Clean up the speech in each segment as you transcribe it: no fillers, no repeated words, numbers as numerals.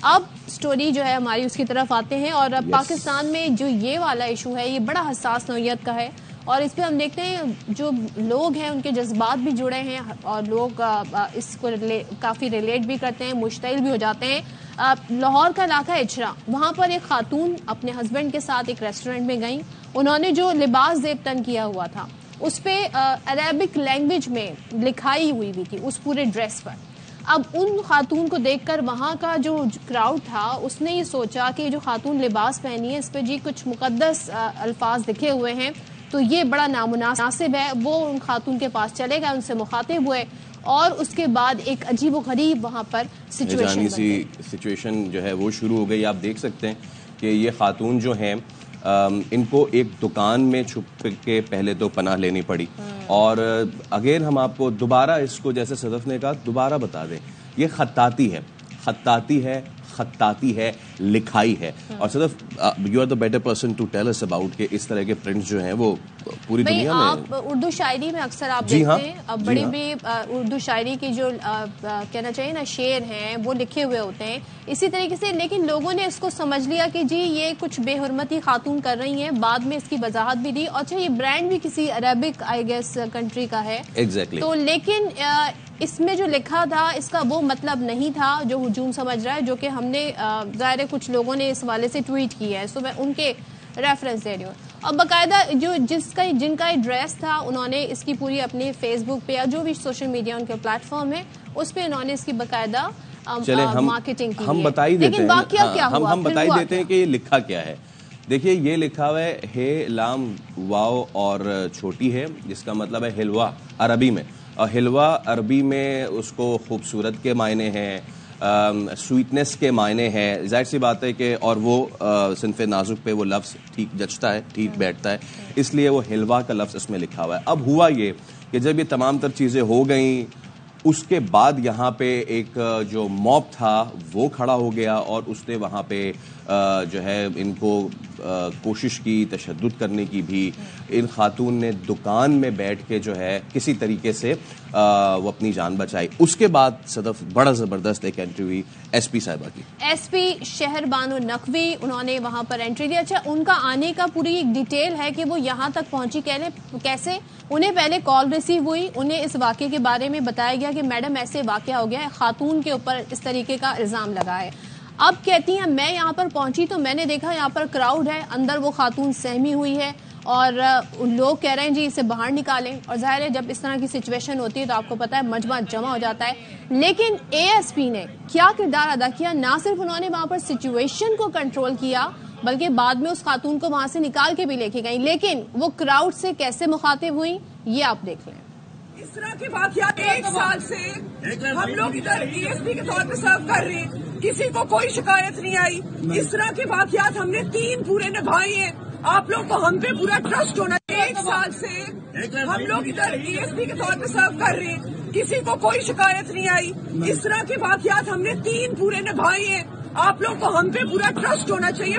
اب سٹوری جو ہے ہماری اس کی طرف آتے ہیں اور پاکستان میں جو یہ والا ایشو ہے یہ بڑا حساس نوعیت کا ہے اور اس پہ ہم دیکھتے ہیں جو لوگ ہیں ان کے جذبات بھی جڑے ہیں اور لوگ اس کو کافی ریلیٹ بھی کرتے ہیں، مشتعل بھی ہو جاتے ہیں۔ لاہور کا علاقہ اچرا، وہاں پر ایک خاتون اپنے ہسبینڈ کے ساتھ ایک ریسٹورنٹ میں گئیں، انہوں نے جو لباس زیب تن کیا ہوا تھا اس پہ عربک لینگویج میں لکھائی ہوئی بھی تھی اس پورے ڈریس پر۔ اب ان خاتون کو دیکھ کر وہاں کا جو کراؤڈ تھا اس نے یہ سوچا کہ جو خاتون لباس پہنی ہے اس پہ جی کچھ مقدس الفاظ لکھے ہوئے ہیں تو یہ بڑا نامناسب ہے۔ وہ ان خاتون کے پاس چلے گئے، ان سے مخاطب ہوئے اور اس کے بعد ایک عجیب و غریب وہاں پر سچویشن جو ہے وہ شروع ہو گئی۔ آپ دیکھ سکتے ہیں کہ یہ خاتون جو ہیں ان کو ایک دکان میں چھپ کے پہلے تو پناہ لینی پڑی اور اگین ہم آپ کو دوبارہ اس کو جیسے صدف نے کہا دوبارہ بتا دیں، یہ خطاطی ہے، لکھائی ہے۔ اور Sadaf you are the better person to tell us about کہ اس طرح کے پرنٹس جو ہیں وہ پوری دنیا میں آپ اردو شاعری میں اکثر آپ دیکھتے ہیں اب بڑی بھی اردو شاعری کی جو کہنا چاہیے نا شعر ہیں وہ لکھے ہوئے ہوتے ہیں اسی طریقے سے، لیکن لوگوں نے اس کو سمجھ لیا کہ جی یہ کچھ بے حرمتی خاتون کر رہی ہیں، بعد میں اس کی وضاحت بھی دی اور اچھا یہ برانڈ بھی کسی عربک آئی گیس کنٹری کا ہے تو لیکن اس میں جو لکھا تھا اس کا وہ مطلب نہیں تھا جو ہجوم سمجھ رہا ہے، جو کہ ہم نے ظاہر کچھ لوگوں نے اس والے سے ٹویٹ کیا ہے، سو میں ان کے ریفرنس دے رہی ہوں۔ اور باقاعدہ جو جن کا ایڈریس تھا انہوں نے اس کی پوری اپنے فیس بک پہ یا جو بھی سوشل میڈیا ان کے پلیٹ فارم ہے اس پہ انہوں نے اس کی باقاعدہ مارکیٹنگ کی ہم بتا ہی دیتے ہیں، لیکن واقعہ کیا ہوا، ہم بتا ہی دیتے ہیں کہ یہ لکھا کیا ہے۔ دیکھیے یہ لکھا ہوا ہے لام واو اور چھوٹی ہے جس کا مطلب ہے حلوہ عربی میں، اور حلوہ عربی میں اس کو خوبصورت کے معنی ہیں، سویٹنس کے معنی ہے، ظاہر سی بات ہے کہ اور وہ صنف نازک پہ وہ لفظ ٹھیک جچتا ہے، ٹھیک بیٹھتا ہے، اس لیے وہ حلوہ کا لفظ اس میں لکھا ہوا ہے۔ اب ہوا یہ کہ جب یہ تمام تر چیزیں ہو گئیں اس کے بعد یہاں پہ ایک جو موب تھا وہ کھڑا ہو گیا اور اس نے وہاں پہ جو ہے ان کو کوشش کی تشدد کرنے کی بھی۔ ان خاتون نے دکان میں بیٹھ کے جو ہے کسی طریقے سے وہ اپنی جان بچائی۔ اس کے بعد صدف بڑا زبردست ایک انٹری ہوئی ایس پی صاحبہ کی، ایس پی شہر بانو نقوی، انہوں نے وہاں پر انٹری دیا۔ اچھا ان کا آنے کا پوری ایک ڈیٹیل ہے کہ وہ یہاں تک پہنچی کیسے، انہیں پہلے کال ریسیو ہوئی، انہیں اس واقعے کے بارے میں بتایا گیا کہ میڈم ایسے واقعہ ہو گیا ہے، خاتون کے اوپر اس طریقے کا الزام لگا ہے۔ اب کہتی ہیں میں یہاں پر پہنچی تو میں نے دیکھا یہاں پر کراؤڈ ہے، اندر وہ خاتون سہمی ہوئی ہے اور لوگ کہہ رہے ہیں جی اسے باہر نکالیں، اور ظاہر ہے جب اس طرح کی سچویشن ہوتی ہے تو آپ کو پتا ہے مجمع جمع ہو جاتا ہے۔ لیکن اے ایس پی نے کیا کردار ادا کیا، نہ صرف انہوں نے وہاں پر سچویشن کو کنٹرول کیا بلکہ بعد میں اس خاتون کو وہاں سے نکال کے بھی لے کے گئیں، لیکن وہ کراؤڈ سے کیسے مخاطب ہوئی یہ آپ دیکھ لیں۔ اس طرح کے واقعات ایک سال سے ہم لوگ ادھر ڈی ایس پی کے طور پہ سرو کر رہے ہیں، کسی کو کوئی شکایت نہیں آئی۔ اس طرح کے واقعات ہم نے 3 پورے نبھائے ہیں، آپ لوگ کو ہم پہ پورا ٹرسٹ ہونا چاہیے۔ ایک سال سے ہم لوگ ادھر ڈی ایس پی کے طور پہ سرو کر رہے ہیں، کسی کو کوئی شکایت نہیں آئی۔ اس طرح کے واقعات ہم نے 3 پورے نبھائے ہیں، آپ لوگ کو ہم پہ پورا ٹرسٹ ہونا چاہیے۔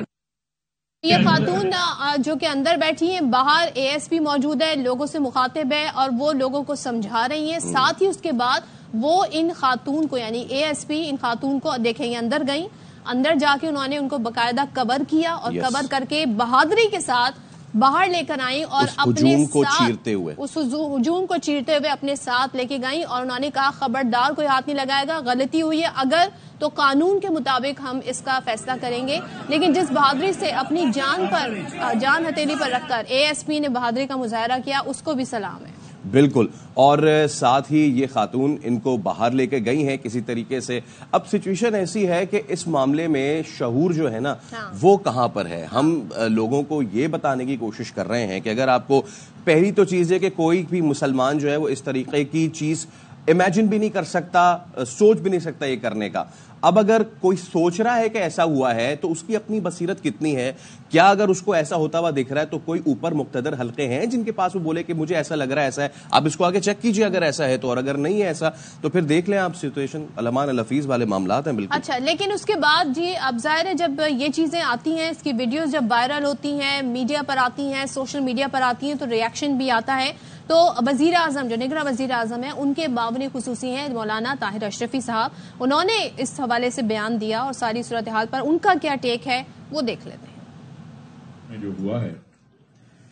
یہ خاتون جو کہ اندر بیٹھی ہیں، باہر اے ایس پی موجود ہے، لوگوں سے مخاطب ہے اور وہ لوگوں کو سمجھا رہی ہیں، ساتھ ہی اس کے بعد وہ ان خاتون کو یعنی اے ایس پی ان خاتون کو دیکھیں یہ اندر گئیں، اندر جا کے انہوں نے ان کو باقاعدہ کور کیا اور کور کر کے بہادری کے ساتھ باہر لے کر آئیں اور اپنے ساتھ اس ہجوم کو چیرتے ہوئے اپنے ساتھ لے کے گئیں اور انہوں نے کہا خبردار کوئی ہاتھ نہیں لگائے گا، غلطی ہوئی ہے اگر تو قانون کے مطابق ہم اس کا فیصلہ کریں گے۔ لیکن جس بہادری سے اپنی جان ہتھیلی پر رکھ کر اے ایس پی نے بہادری کا مظاہرہ کیا اس کو بھی سلام ہے۔ بالکل، اور ساتھ ہی یہ خاتون ان کو باہر لے کے گئی ہیں کسی طریقے سے۔ اب سچویشن ایسی ہے کہ اس معاملے میں شعور جو ہے نا وہ کہاں پر ہے۔ ہم لوگوں کو یہ بتانے کی کوشش کر رہے ہیں کہ اگر آپ کو پہلی تو چیز ہے کہ کوئی بھی مسلمان جو ہے وہ اس طریقے کی چیز امیجن بھی نہیں کر سکتا، سوچ بھی نہیں سکتا یہ کرنے کا۔ اب اگر کوئی سوچ رہا ہے کہ ایسا ہوا ہے تو اس کی اپنی بصیرت کتنی ہے، کیا اگر اس کو ایسا ہوتا ہوا دکھ رہا ہے تو کوئی اوپر مقتدر حلقے ہیں جن کے پاس وہ بولے کہ مجھے ایسا لگ رہا ہے ایسا ہے، آپ اس کو آگے چیک کیجئے اگر ایسا ہے تو، اور اگر نہیں ہے ایسا تو پھر دیکھ لیں آپ سچویشن علمان الحفیظ والے معاملات ہیں۔ بالکل اچھا، لیکن اس کے بعد جی اب ظاہر ہے جب یہ چیزیں آتی ہیں، اس کی ویڈیوز جب وائرل ہوتی ہیں، میڈیا پر آتی ہیں، سوشل میڈیا پر آتی ہیں تو ریاکشن بھی آتا ہے۔ تو وزیر اعظم جو نگراں وزیر اعظم ہیں ان کے معاون خصوصی ہیں مولانا طاہر اشرفی صاحب، انہوں نے اس حوالے سے بیان دیا اور ساری صورتحال پر ان کا کیا ٹیک ہے وہ دیکھ لیتے ہیں۔ جو ہوا ہے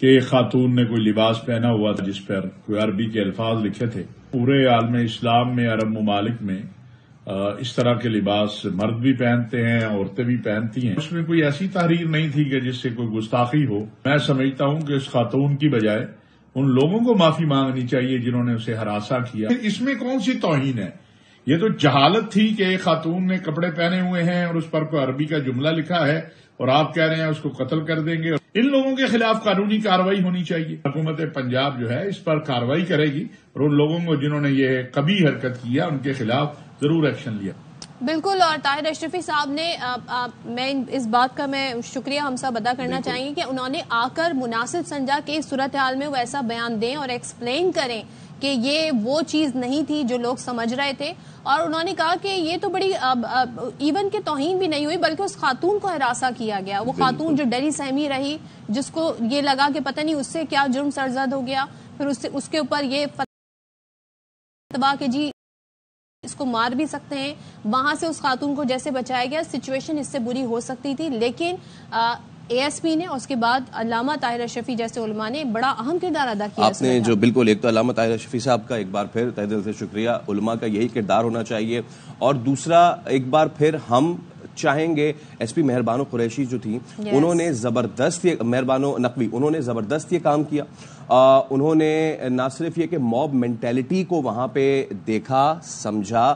کہ ایک خاتون نے کوئی لباس پہنا ہوا تھا جس پر کوئی عربی کے الفاظ لکھے تھے۔ پورے عالم اسلام میں عرب ممالک میں اس طرح کے لباس مرد بھی پہنتے ہیں، عورتیں بھی پہنتی ہیں۔ اس میں کوئی ایسی تحریر نہیں تھی کہ جس سے کوئی گستاخی ہو۔ میں سمجھتا ہوں کہ اس خاتون کی بجائے ان لوگوں کو معافی مانگنی چاہیے جنہوں نے اسے ہراساں کیا۔ اس میں کون سی توہین ہے؟ یہ تو جہالت تھی کہ ایک خاتون نے کپڑے پہنے ہوئے ہیں اور اس پر کوئی عربی کا جملہ لکھا ہے اور آپ کہہ رہے ہیں اس کو قتل کر دیں گے۔ ان لوگوں کے خلاف قانونی کارروائی ہونی چاہیے۔ حکومت پنجاب جو ہے اس پر کارروائی کرے گی اور ان لوگوں کو جنہوں نے یہ قبیح حرکت کیا ان کے خلاف ضرور ایکشن لیا۔ بالکل، اور طاہر اشرفی صاحب نے میں اس بات کا میں شکریہ ہم سب ادا کرنا چاہیں گے کہ انہوں نے آ کر مناسب سمجھا کہ اس صورتحال میں وہ ایسا بیان دیں اور ایکسپلین کریں کہ یہ وہ چیز نہیں تھی جو لوگ سمجھ رہے تھے، اور انہوں نے کہا کہ یہ تو بڑی ایون کہ توہین بھی نہیں ہوئی بلکہ اس خاتون کو ہراساں کیا گیا۔ وہ خاتون جو ڈری سہمی رہی، جس کو یہ لگا کہ پتہ نہیں اس سے کیا جرم سرزد ہو گیا، پھر اس کے اوپر یہ فتویٰ کہ جی اس کو مار بھی سکتے ہیں، وہاں سے اس خاتون کو جیسے بچایا گیا، سچویشن اس سے بری ہو سکتی تھی، لیکن اے ایس پی نے اور اس کے بعد علامہ طاہر اشرفی جیسے علماء نے بڑا اہم کردار ادا کیا۔ آپ نے جو بالکل، ایک تو علامہ طاہر اشرفی صاحب کا ایک بار پھر تہہ دل سے شکریہ، علماء کا یہی کردار ہونا چاہیے، اور دوسرا ایک بار پھر ہم چاہیں گے ایس پی مہربانو قریشی جو تھی انہوں نے زبردست، مہربانو نقوی انہوں نے زبردست یہ کام کیا۔ انہوں نے نہ صرف یہ کہ موب مینٹیلٹی کو وہاں پہ دیکھا، سمجھا،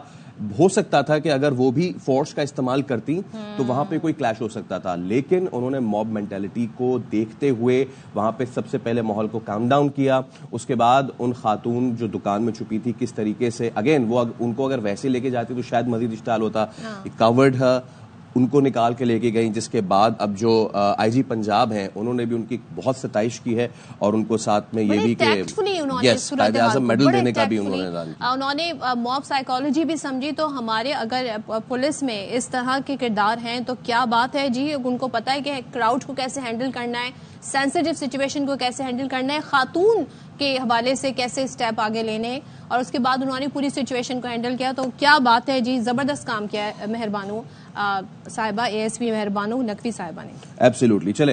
ہو سکتا تھا کہ اگر وہ بھی فورس کا استعمال کرتی تو وہاں پہ کوئی کلیش ہو سکتا تھا، لیکن انہوں نے موب مینٹیلٹی کو دیکھتے ہوئے وہاں پہ سب سے پہلے ماحول کو کام ڈاؤن کیا۔ اس کے بعد ان خاتون جو دکان میں چھپی تھی کس طریقے سے، اگین وہ ان کو اگر ویسے لے کے جاتی تو شاید مزید اشتعال ہوتا، کورڈ ہے، ان کو نکال کے لے کے گئیں، جس کے بعد اب جو آئی جی پنجاب ہیں انہوں نے بھی ان کی بہت ستائش کی ہے، اور ان کو ساتھ میں یہ بھی کہ قائد اعظم میڈل دینے کا بھی انہوں نے موب سائیکالوجی بھی سمجھی۔ تو ہمارے اگر پولیس میں اس طرح کے کردار ہیں تو کیا بات ہے جی، ان کو پتا ہے کہ کراؤڈ کو کیسے ہینڈل کرنا ہے، سینسیٹیو سچویشن کو کیسے ہینڈل کرنا ہے، خاتون کے حوالے سے کیسے اسٹیپ آگے لینے ہیں، اور اس کے بعد انہوں نے پوری سچویشن کو ہینڈل کیا۔ تو کیا بات ہے جی، زبردست کام کیا ہے مہربانو صاحبہ، اے ایس پی مہربانو نقوی صاحبہ نے۔ ایبسلیوٹلی۔ چلے